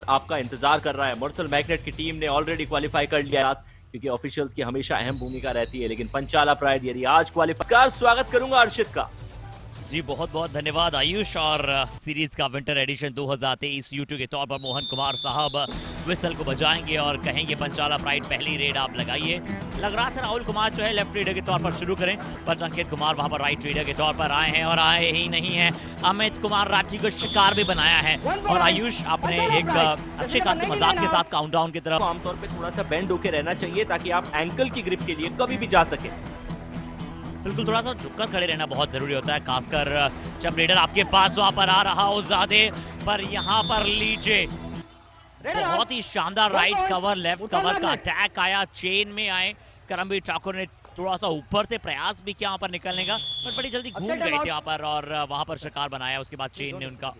आपका इंतजार कर रहा है। मुर्सल मैग्नेट की टीम ने ऑलरेडी क्वालिफाई कर लिया, क्योंकि ऑफिशियल्स की हमेशा अहम भूमिका रहती है, लेकिन पंचाला प्राइड यदि आज क्वालिफाई। स्वागत करूंगा अर्शिद का। जी बहुत बहुत धन्यवाद आयुष। और सीरीज का विंटर एडिशन 2023 यूट्यूब के तौर पर मोहन कुमार साहब विसल को बजाएंगे और कहेंगे पंचाला प्राइड पहली रेड आप लगाइए। लग रहा था राहुल कुमार जो है लेफ्ट रीडर के तौर पर शुरू करें, पर अंकित कुमार वहां पर राइट रीडर के तौर पर आए हैं और आए ही नहीं है, अमित कुमार राठी को शिकार भी बनाया है। और आयुष आपने एक अच्छे खासे मजाक के साथ काउंटडाउन की तरफ आमतौर पर थोड़ा सा बेंड होके रहना चाहिए ताकि आप एंकल की ग्रिप के लिए कभी भी जा सके। बिल्कुल थोड़ा सा झुककर खड़े रहना बहुत जरूरी होता है, खासकर जब रेडर आपके पास वहां पर आ रहा हो ज्यादा। पर यहाँ पर लीजिए बहुत ही शानदार राइट कवर लेफ्ट कवर का अटैक आया, चेन में आए। करमवीर ठाकुर ने थोड़ा सा ऊपर से प्रयास भी किया वहां पर निकलने का, पर बड़ी जल्दी घूम गए थे वहां पर और वहां पर शिकार बनाया। उसके बाद चेन ने उनका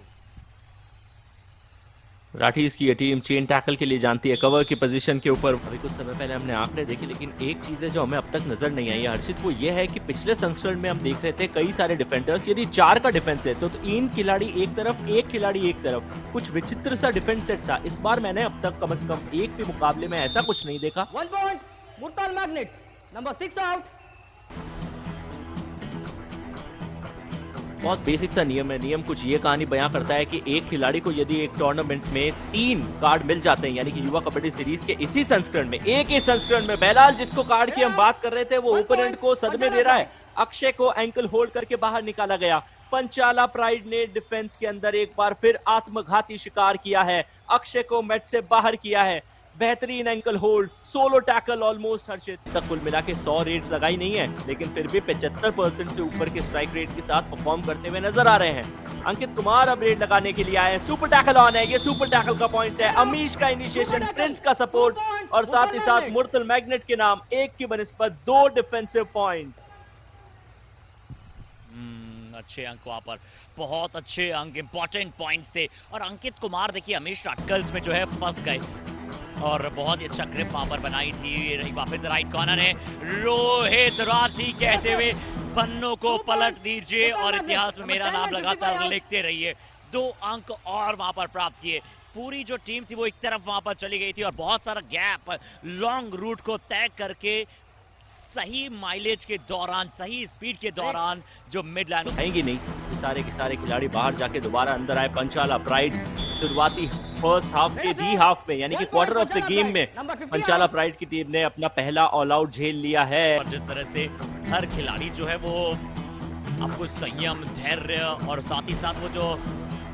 राठीज की ये टीम चेन टैकल के लिए जानती है, कवर की पोजीशन के ऊपर। अभी कुछ समय पहले हमने आंकड़े देखे, लेकिन एक चीज है जो हमें अब तक नजर नहीं आई है हर्षित, वो ये है कि पिछले संस्करण में हम देख रहे थे कई सारे डिफेंडर्स, यदि 4 का डिफेंस है तो 3 खिलाड़ी एक तरफ, एक खिलाड़ी एक तरफ, कुछ विचित्र सा डिफेंस सेट था। इस बार मैंने अब तक कम से कम एक भी मुकाबले में ऐसा कुछ नहीं देखा। 1 point Mursal magnets, number 6 out. बहुत बेसिक सा नियम है। नियम कुछ ये कहानी बयां करता है कि एक खिलाड़ी को यदि एक टूर्नामेंट में 3 कार्ड मिल जाते हैं, यानी कि युवा कबड्डी सीरीज के इसी संस्करण में, एक ही संस्करण में, बेलाल जिसको कार्ड की हम बात कर रहे थे वो ओपोनेंट को सदमे दे रहा है। अक्षय को एंकल होल्ड करके बाहर निकाला गया। पंचाला प्राइड ने डिफेंस के अंदर एक बार फिर आत्मघाती शिकार किया है, अक्षय को मैच से बाहर किया है। बेहतरीन ankle hold, solo tackle almost Harshit. तक कुल मिला के 100 रेड्स लगाई नहीं है, लेकिन फिर भी 75% से ऊपर के स्ट्राइक रेट के साथ परफॉर्म करते हुए नजर आ रहे हैं। अंकित कुमार अब रेड लगाने के लिए आए हैं। सुपर टैकल ऑन है, ये सुपर टैकल का पॉइंट है। अमीश का इनिशिएशन, प्रिंस का सपोर्ट और साथ ही साथ मुर्सल मैग्नेट के नाम 1 की बनिस्बत 2 डिफेंसिव पॉइंट। अच्छे अंक वहां पर, बहुत अच्छे अंक, इंपॉर्टेंट पॉइंट्स थे। और अंकित कुमार देखिए अमीश राटकल्स में जो है फंस गए और बहुत ही अच्छा ग्रिप वहां पर बनाई थी। वापस राइट कॉर्नर है, रोहित राठी कहते हुए पन्नों को पलट दीजिए और इतिहास में मेरा नाम लगातार लिखते रहिए। 2 अंक और वहां पर प्राप्त किए। पूरी जो टीम थी वो एक तरफ वहां पर चली गई थी और बहुत सारा गैप लॉन्ग रूट को तय करके सही माइलेज के दौरान, सही स्पीड के दौरान जो मिड लाइन आएंगी नहीं, ये सारे के सारे खिलाड़ी बाहर जाके दोबारा अंदर आए। पंचाला प्राइड शुरुआती फर्स्ट हाफ के दी हाफ में, यानी कि क्वार्टर ऑफ द गेम में, पंचाला प्राइड की टीम ने अपना पहला ऑल आउट झेल लिया है। और जिस तरह से हर खिलाड़ी जो है वो आपको संयम, धैर्य और साथ ही साथ वो जो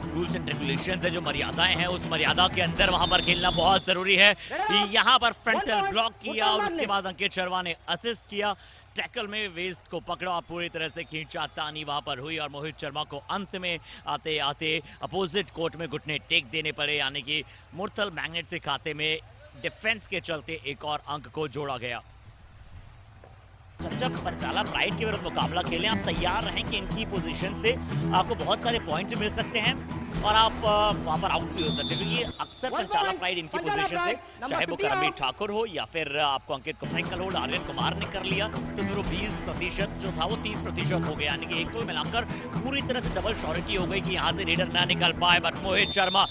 रूल्स एंड रेगुलेशंस है, जो मर्यादाएं हैं, उस मर्यादा के अंदर वहां पर खेलना बहुत जरूरी है। यहाँ पर फ्रंटल ब्लॉक किया और उसके बाद अंकित शर्मा ने असिस्ट किया, टैकल में वेस्ट को पकड़ा, पूरी तरह से खींचा, तानी वहां पर हुई और मोहित शर्मा को अंत में आते आते अपोजिट कोर्ट में घुटने टेक देने पड़े, यानी कि मुर्सल मैग्नेट से खाते में डिफेंस के चलते एक और अंक को जोड़ा गया। जब पंचाला प्राइड के विरुद्ध मुकाबला खेलें, आप तैयार रहें कि इनकी पोजीशन से आपको बहुत सारे पॉइंट्स मिल सकते हैं और आप वहां पर आउट भी हो सकते हैं, क्योंकि अक्सर पंचाला प्राइड इनकी पोजीशन से, चाहे वो करमवीर ठाकुर हो या फिर आपको अंकित साइकिल होल्ड आर्यन कुमार ने कर लिया, तो फिर वो 20% जो था वो 30% हो गया, यानी कि एक को मिलाकर पूरी तरह से डबल श्योरिटी हो गई कि यहाँ से रेडर ना निकल पाए। बट मोहित शर्मा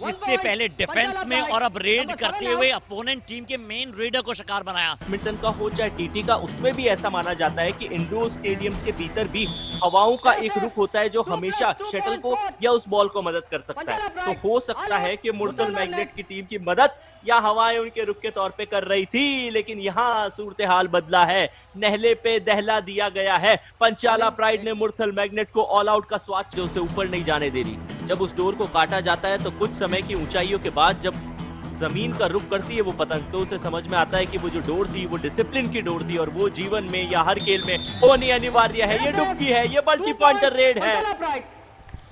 इससे पहले डिफेंस में और अब रेड करते हुए अपोनेंट टीम के मेन रेडर को शिकार बनाया। बैडमिंटन का हो चाहे टीटी का, उसमें भी ऐसा माना जाता है कि इंडोर स्टेडियम्स के भीतर भी हवाओं का एक रुख होता है जो हमेशा शटल को या उस बॉल को मदद कर सकता है। तो हो सकता है कि मुर्सल मैग्नेट की टीम की मदद या हवाएं उनके रुख के तौर पे कर रही थी, लेकिन यहाँ सूरत हाल बदला है, नहले पे दहला दिया गया है। पंचाला प्राइड ने मुर्सल मैग्नेट को ऑल आउट का स्वाद जो उसे ऊपर नहीं जाने दे रही। जब उस डोर को काटा जाता है तो कुछ समय की ऊंचाइयों के बाद जब जमीन का रुख करती है वो पतंग, तो उसे समझ में आता है कि वो जो डोर थी वो डिसिप्लिन की डोर थी और वो जीवन में या हर खेल में होनी अनिवार्य है। ये डुबकी है, ये मल्टी पॉइंटर रेड है।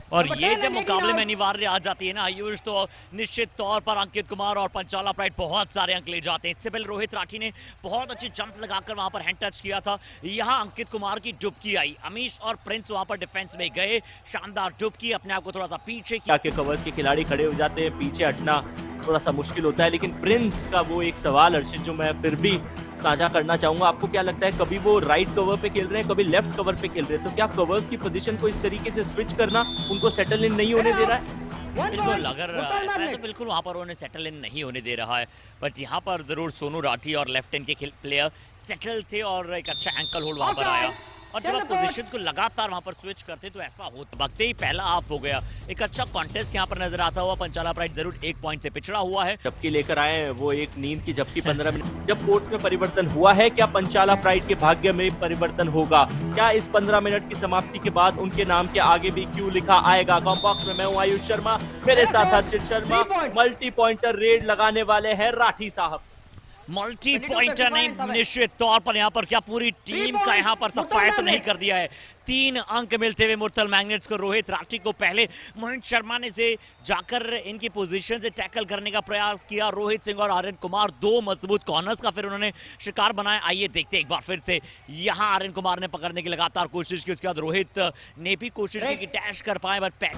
और ये जब मुकाबले में अनिवार्य आ जाती है ना आयुष, तो निश्चित तौर पर अंकित कुमार और पंचाला प्राइड बहुत सारे अंक ले जाते हैं। इससे पहले रोहित राठी ने बहुत अच्छी जंप लगाकर वहां पर हैंड टच किया था, यहाँ अंकित कुमार की डुबकी आई, अमीश और प्रिंस वहां पर डिफेंस में गए, शानदार डुबकी, अपने आप को थोड़ा सा पीछे किया। कवर्स के खिलाड़ी खड़े हो जाते हैं, पीछे हटना थोड़ा सा मुश्किल होता है, लेकिन प्रिंस का वो एक सवाल अर्शित जो मैं फिर भी साझा करना चाहूंगा, आपको क्या लगता है, कभी वो राइट कवर पे खेल रहे हैं, कभी लेफ्ट कवर पे खेल रहे हैं, तो क्या कवर्स की पोजीशन को इस तरीके से स्विच करना उनको सेटल इन नहीं होने दे रहा है? बिल्कुल, point. अगर Murtal ऐसा है तो Magnets. बिल्कुल वहां पर उन्हें सेटल इन नहीं होने दे रहा है, बट यहाँ पर जरूर सोनू राठी और लेफ्ट हैंड के प्लेयर सेटल थे और एक अच्छा एंकल होल्ड वहां पर आया। और जब आप पोजीशंस को लगातार वहां पर स्विच करते तो ऐसा होता, वक्त ही पहला हाफ हो गया। एक अच्छा कॉन्टेस्ट यहाँ पर नजर आता हुआ, पंचाला प्राइड जरूर 1 पॉइंट से पिछड़ा हुआ है। झपकी लेकर आए हैं, वो एक नींद की झपकी 15 मिनट। जब कोर्स में परिवर्तन हुआ है, क्या पंचाला प्राइड के भाग्य में परिवर्तन होगा? क्या इस 15 मिनट की समाप्ति के बाद उनके नाम के आगे भी क्यों लिखा आएगा? कॉम्बॉक्स में मैं हूं आयुष शर्मा, मेरे साथ हर्षित शर्मा। मल्टी पॉइंटर रेड लगाने वाले हैं राठी साहब। मल्टी पॉइंटर नहीं, निश्चित तौर पर यहाँ पर क्या पूरी टीम का यहाँ पर सफाया तो नहीं कर दिया है। 3 अंक मिलते हुए मुर्तल मैग्नेट्स को। रोहित राठी को पहले मोहित शर्मा ने से जाकर इनकी पोजीशन से टैकल करने का प्रयास किया। रोहित सिंह और आर्यन कुमार 2 मजबूत कॉर्नर्स का फिर उन्होंने शिकार बनाया। आइए देखते एक बार फिर से यहाँ आर्यन कुमार ने पकड़ने की लगातार कोशिश की, उसके बाद रोहित ने भी कोशिश की कि डैश कर पाए, बट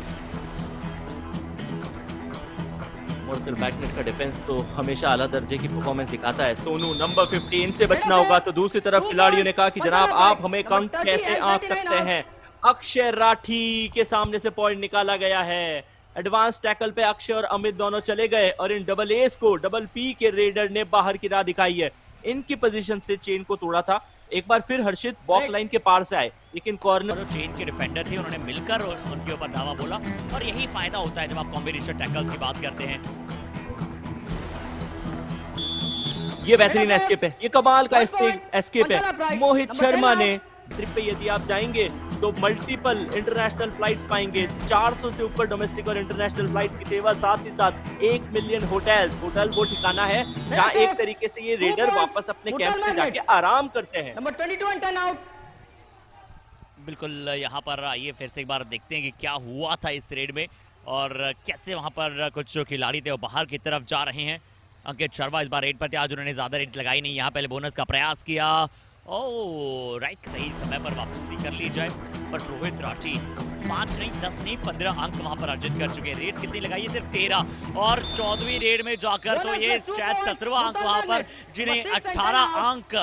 मुर्तल मैग्नेट का डिफेंस तो हमेशा आला दर्जे की परफॉर्मेंस दिखाता है। सोनू नंबर 15 से बचना होगा। तो दूसरी तरफ खिलाड़ियों ने कहा कि जनाब आप हमें अंक कैसे आंक सकते हैं? अक्षय राठी के सामने से पॉइंट निकाला गया है। एडवांस टैकल पे अक्षय और अमित दोनों चले गए और इन डबल एस को डबल पी के रेडर ने बाहर की राह दिखाई है। इनकी पोजीशन से चेन को तोड़ा था। एक बार फिर हर्षित बॉक्स लाइन के पार से आए, लेकिन कॉर्नर चेन के डिफेंडर थे, उन्होंने मिलकर उनके ऊपर धावा बोला और यही फायदा होता है जब आप कॉम्बिनेशन टैकल्स की बात करते हैं। ये बेहतरीन एस्केप है, ये कमाल का एस्केप है मोहित शर्मा ने। ट्रिप पे यदि आप जाएंगे तो मल्टीपल इंटरनेशनल फ्लाइट्स पाएंगे, 400 से ऊपर डोमेस्टिक और इंटरनेशनल फ्लाइट्स की सेवा, साथ ही साथ 1 मिलियन होटल्स। होटल वो ठिकाना है जहां एक तरीके से ये रेडर वापस अपने कैंप में जाके आराम करते हैं। Number 22 and 10 out. बिल्कुल, यहाँ पर आइए फिर से एक बार देखते हैं कि क्या हुआ था इस रेड में और कैसे वहां पर कुछ जो खिलाड़ी थे वो बाहर की तरफ जा रहे हैं। अंकित शर्मा इस बार रेड पर थे, आज उन्होंने ज्यादा रेड्स लगाई नहीं। यहाँ पहले बोनस का प्रयास किया, ओह राइट, सही समय पर वापसी कर ली जाए, बट रोहित राठी 5 नहीं 10 नहीं 15 अंक वहां पर अर्जित कर चुके हैं। रेड कितनी लगाई है? सिर्फ 13 और 14वीं रेड में जाकर तो ये शायद 17वां अंक वहां पर, जिन्हें 18 अंक।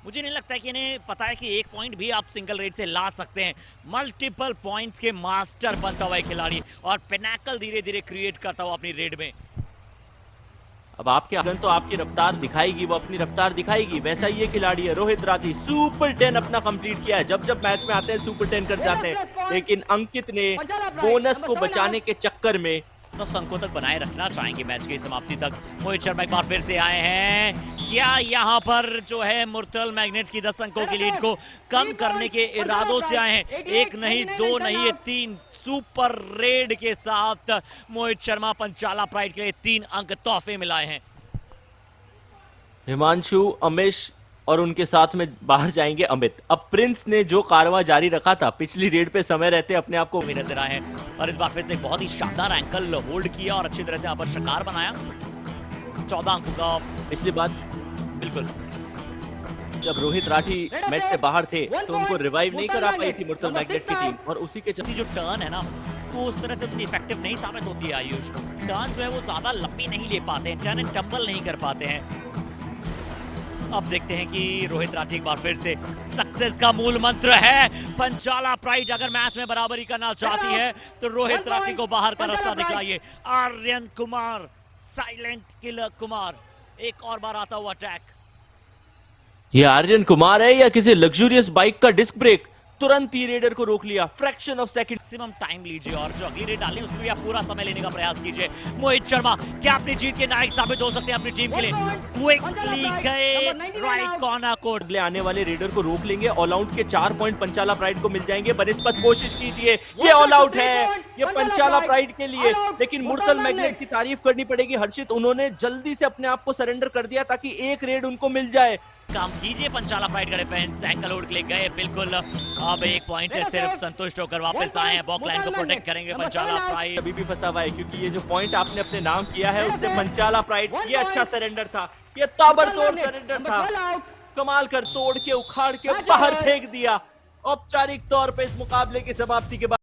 मुझे नहीं लगता है कि इन्हें पता है कि 1 पॉइंट भी आप सिंगल रेड से ला सकते हैं। मल्टीपल पॉइंट्स के मास्टर बनता हुआ खिलाड़ी और पिनाकल धीरे धीरे क्रिएट करता हुआ अपनी रेड में। अब आपके आंकलन तो आपकी रफ्तार दिखाएगी, वो अपनी रफ्तार दिखाएगी। वैसा ये खिलाड़ी है रोहित राठी, सुपर 10 अपना कंप्लीट किया है। जब जब मैच में आते हैं सुपर 10 कर जाते हैं, लेकिन अंकित ने बोनस को बचाने के चक्कर में तो अंकों तक बनाए रखना चाहेंगे मैच की समाप्ति तक। मोहित शर्मा एक बार फिर से आए हैं, क्या यहाँ पर जो है मुर्तल मैग्नेट्स की 10 अंकों की लीड को कम करने के इरादों से आए हैं? 1 नहीं 2 नहीं 3 सुपर रेड के साथ मोहित शर्मा पंचाला प्राइड के लिए 3 अंक तोहफे मिलाए हैं। हिमांशु, अमिश और उनके साथ में बाहर जाएंगे अमित। अब प्रिंस ने जो कारवां जारी रखा था पिछली रेड पे समय रहते अपने आप को भी नजर आए हैं और इस बार फिर से एक बहुत ही शानदार एंकल होल्ड किया और अच्छी तरह से यहाँ पर शिकार बनाया। 14 अंकों का पिछली बात। बिल्कुल, जब रोहित राठी मैच से बाहर थे तो उनको रिवाइव नहीं करा पाई थी मुर्तल मैग्नेट की टीम, और उसी के जो टर्न है ना वो उस तरह से उतनी इफेक्टिव नहीं साबित होती है। आयुष, टर्न जो है वो ज्यादा लंबी नहीं ले पाते हैं, टर्न एंड टंबल नहीं कर पाते हैं। अब देखते हैं कि रोहित राठी एक बार फिर से सक्सेस का मूल मंत्र है। पंचाला प्राइड अगर मैच में बराबरी करना चाहती है तो रोहित राठी को बाहर का रास्ता दिखलाइए। आर्यन कुमार, साइलेंट किलर कुमार, एक और बार आता हुआ अटैक। ये आर्यन कुमार है या किसी लग्जूरियस बाइक का डिस्क ब्रेक? तुरंत ही रेडर को रोक लिया, fraction of second. Maximum time लीजिए और जो अगली रेड डालें उसमें भी आप पूरा समय लेने का प्रयास कीजिए। मोहित शर्मा क्या अपनी जीत के नायक साबित हो सकते हैं अपनी टीम के लिए? क्विकली गए राइट कॉर्नर कोड। अगले आने वाले रेडर को रोक लेंगे। ऑल आउट के 4 पॉइंट पंचाला प्राइड को मिल जाएंगे। बनिस्पत कोशिश कीजिए, ये ऑल आउट है, ये पंचाला प्राइड के लिए। लेकिन मुर्तल मैग्नेट की तारीफ करनी पड़ेगी हर्षित, उन्होंने जल्दी से अपने आप को सरेंडर कर दिया ताकि एक रेड उनको मिल जाए। काम कीजिए पंचाला प्राइड का डिफेंस, एंकल होल्ड के लिए गए बिल्कुल। अब 1 पॉइंट से सिर्फ संतुष्ट होकर वापस आए हैं। बॉक लाइन को प्रोटेक्ट करेंगे पंचाला प्राइड। अभी भी फंसा हुआ है क्योंकि ये जो पॉइंट आपने अपने नाम किया है उससे पंचाला प्राइड, ये अच्छा सरेंडर था, ये ताबड़तोड़ सरेंडर था। कमाल कर तोड़ के उखाड़ के बाहर फेंक दिया। औपचारिक तौर पे इस मुकाबले की समाप्ति के बाद